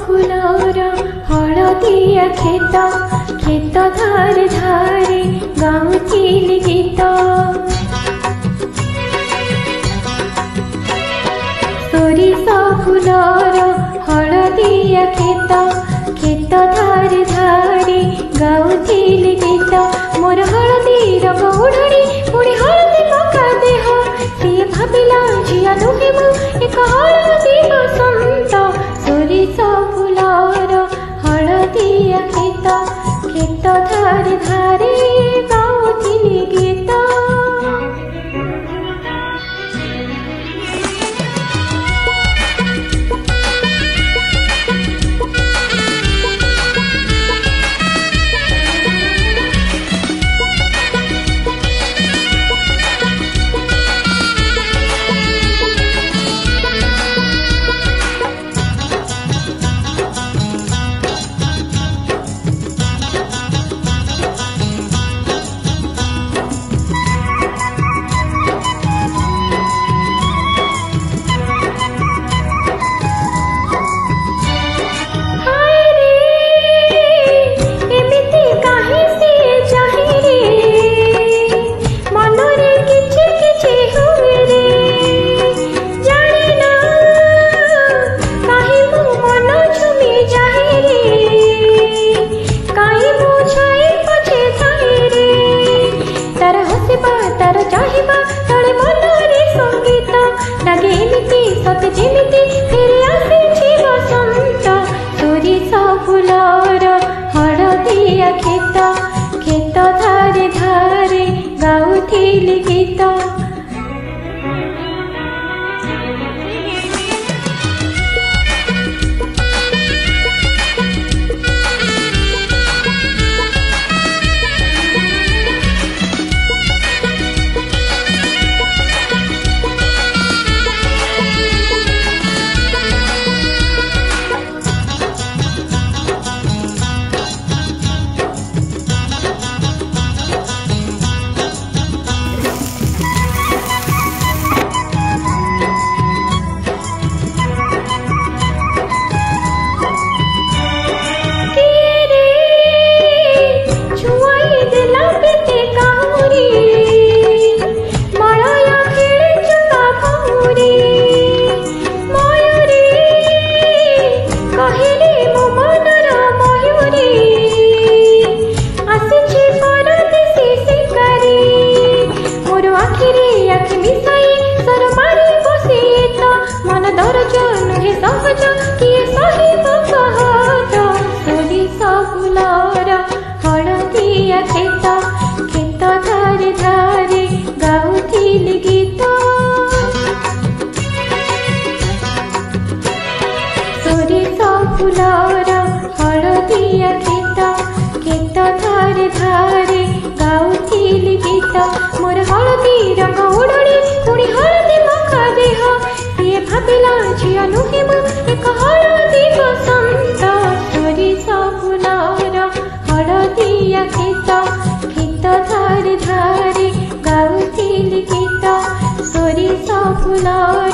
Fuller हलदिया खेत खेत धारे धारे गाउथिली गीत सोरिष फुलर हलदिया खेत खेत धारे धारे गाउथिली गीत मोर हलदी रंग उड़ाड़ी पुणी हलदी पका देह सी भाविला झिया नुहे मु एक हलदी बसंत सोरिष फुलर हलदिया खेत खेत धारे धारे गाउथिली गीत खेत खेत धारे धारे गाउथिली गीत खेत खेत धारे धारे गाउथिली गीत सोरिष फुलर हलदिया खेत खेत धारे धारे गाउथिली गीत मोर हलदी रंग उड़ाड़ी पुणी हलदी पका देह सी भाविला झिया नुहे मु एक हलदी बसंत सोरिष फुलर हलदिया खेत खेत धारे धारे गाउथिली गीत सोरिष फुलर